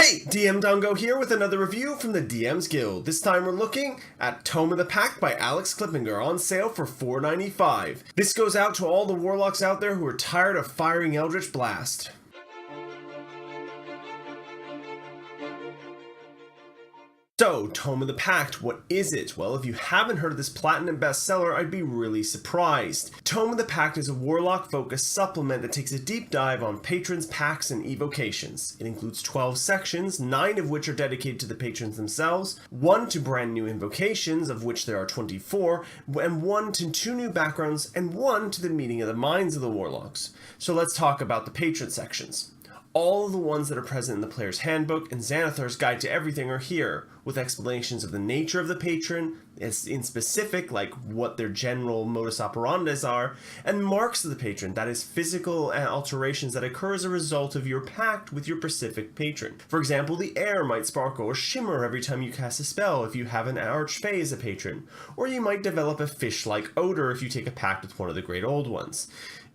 Hey, DMDongo here with another review from the DM's Guild. This time we're looking at Tome of the Pact by Alex Klippinger on sale for $4.95. This goes out to all the warlocks out there who are tired of firing Eldritch Blast. So, Tome of the Pact, what is it? Well, if you haven't heard of this platinum bestseller, I'd be really surprised. Tome of the Pact is a warlock-focused supplement that takes a deep dive on patrons, pacts, and evocations. It includes 12 sections, 9 of which are dedicated to the patrons themselves, 1 to brand new invocations, of which there are 24, and 1 to 2 new backgrounds, and 1 to the meeting of the minds of the warlocks. So let's talk about the patron sections. All of the ones that are present in the player's handbook and Xanathar's Guide to Everything are here, with explanations of the nature of the patron, in specific, like what their general modus operandis are, and marks of the patron, that is physical alterations that occur as a result of your pact with your specific patron. For example, the air might sparkle or shimmer every time you cast a spell if you have an archfey as a patron, or you might develop a fish-like odor if you take a pact with one of the Great Old Ones.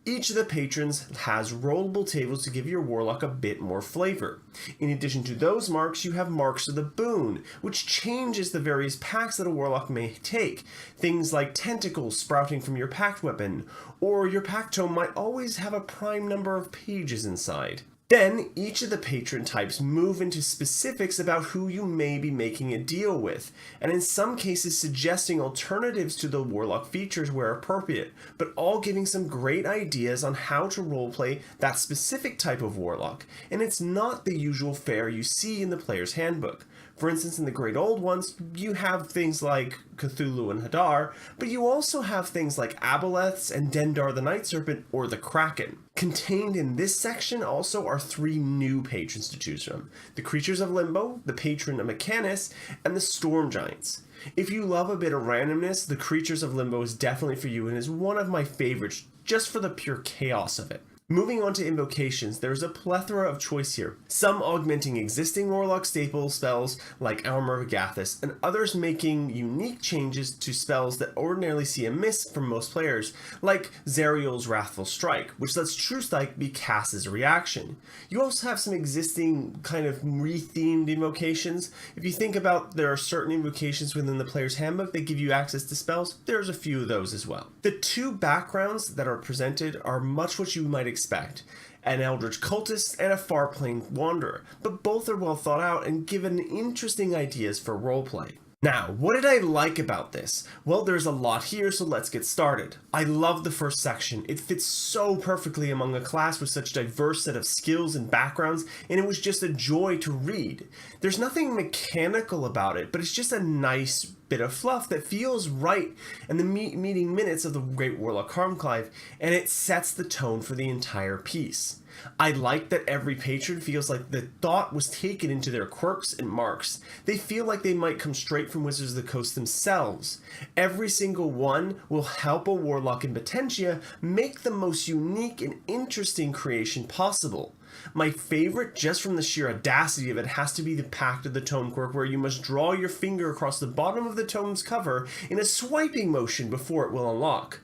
Each of the patrons has rollable tables to give your warlock a bit more flavor. In addition to those marks, you have marks of the boon, which changes the various pacts that a warlock may take. Things like tentacles sprouting from your pact weapon, or your pact tome might always have a prime number of pages inside. Then, each of the patron types move into specifics about who you may be making a deal with, and in some cases suggesting alternatives to the warlock features where appropriate, but all giving some great ideas on how to roleplay that specific type of warlock, and it's not the usual fare you see in the player's handbook. For instance, in the Great Old Ones, you have things like Cthulhu and Hadar, but you also have things like Aboleths and Dendar the Night Serpent or the Kraken. Contained in this section also are 3 new patrons to choose from: the Creatures of Limbo, the Patron of Mechanus, and the Storm Giants. If you love a bit of randomness, the Creatures of Limbo is definitely for you and is one of my favorites just for the pure chaos of it. Moving on to invocations, there's a plethora of choice here, some augmenting existing warlock staple spells like Armor of Agathis, and others making unique changes to spells that ordinarily see a miss from most players, like Zariel's Wrathful Strike, which lets True Strike be cast as a reaction. You also have some existing kind of re-themed invocations. If you think about, there are certain invocations within the player's handbook that give you access to spells, there's a few of those as well. The 2 backgrounds that are presented are much what you might expect: an Eldritch Cultist and a Farplane Wanderer, but both are well thought out and given interesting ideas for roleplay. Now, what did I like about this? Well, there's a lot here, so let's get started. I love the first section. It fits so perfectly among a class with such a diverse set of skills and backgrounds, and it was just a joy to read. There's nothing mechanical about it, but it's just a nice bit of fluff that feels right in the meeting minutes of the Great Warlock Harmclive, and it sets the tone for the entire piece. I like that every patron feels like the thought was taken into their quirks and marks. They feel like they might come straight from Wizards of the Coast themselves. Every single one will help a warlock in Potentia make the most unique and interesting creation possible. My favorite, just from the sheer audacity of it, has to be the Pact of the Tome quirk, where you must draw your finger across the bottom of the tome's cover in a swiping motion before it will unlock.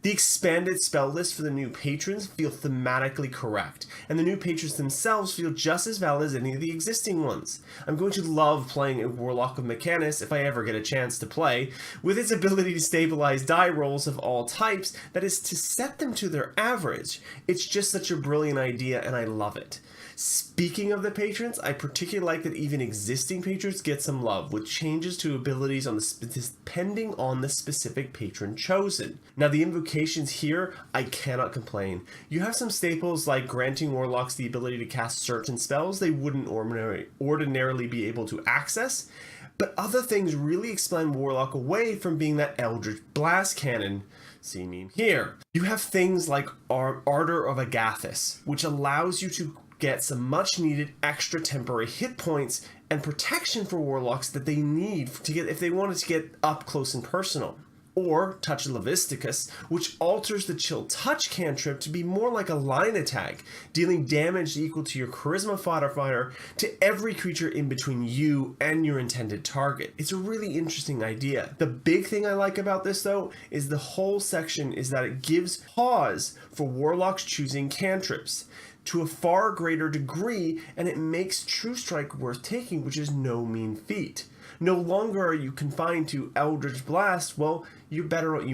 The expanded spell list for the new patrons feel thematically correct, and the new patrons themselves feel just as valid as any of the existing ones. I'm going to love playing a Warlock of Mechanus if I ever get a chance to play, with its ability to stabilize die rolls of all types, that is to set them to their average. It's just such a brilliant idea, and I love it. Speaking of the patrons, I particularly like that even existing patrons get some love, with changes to abilities depending on the specific patron chosen. Now, the invocations here, I cannot complain. You have some staples like granting warlocks the ability to cast certain spells they wouldn't ordinarily be able to access, but other things really explain warlock away from being that Eldritch Blast cannon. See meme here. You have things like Ardor of Agathis, which allows you to get some much needed extra temporary hit points and protection for warlocks that they need to get if they wanted to get up close and personal. Or Touch Levisticus, which alters the Chill Touch cantrip to be more like a line attack, dealing damage equal to your Charisma modifier to every creature in between you and your intended target. It's a really interesting idea. The big thing I like about this, though, is the whole section is that it gives pause for warlocks choosing cantrips. to a far greater degree, and it makes True Strike worth taking, which is no mean feat. No longer are you confined to Eldritch Blast. Well, you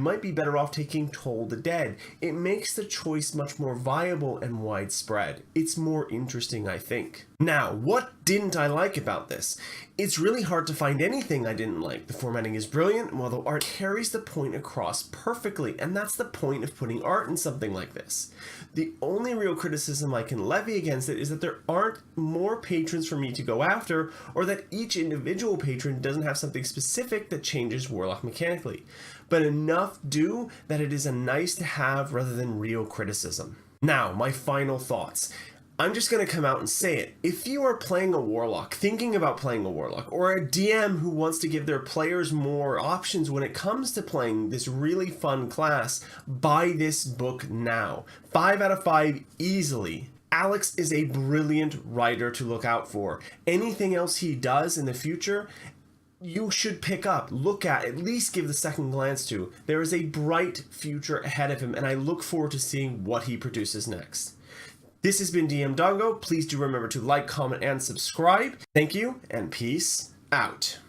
might be better off taking Toll the Dead. It makes the choice much more viable and widespread. It's more interesting, I think. Now, what didn't I like about this? It's really hard to find anything I didn't like. The formatting is brilliant, while the art carries the point across perfectly, and that's the point of putting art in something like this. The only real criticism I can levy against it is that there aren't more patrons for me to go after, or that each individual patron doesn't have something specific that changes Warlock mechanically. But enough do that it is a nice to have rather than real criticism. Now, my final thoughts. I'm just going to come out and say it. If you are playing a Warlock, thinking about playing a Warlock, or a DM who wants to give their players more options when it comes to playing this really fun class, buy this book now. 5 out of 5 easily. Alex is a brilliant writer to look out for. Anything else he does in the future, you should pick up, look at least give the second glance to. There is a bright future ahead of him, and I look forward to seeing what he produces next. This has been DM Doggo. Please do remember to like, comment, and subscribe. Thank you, and peace out.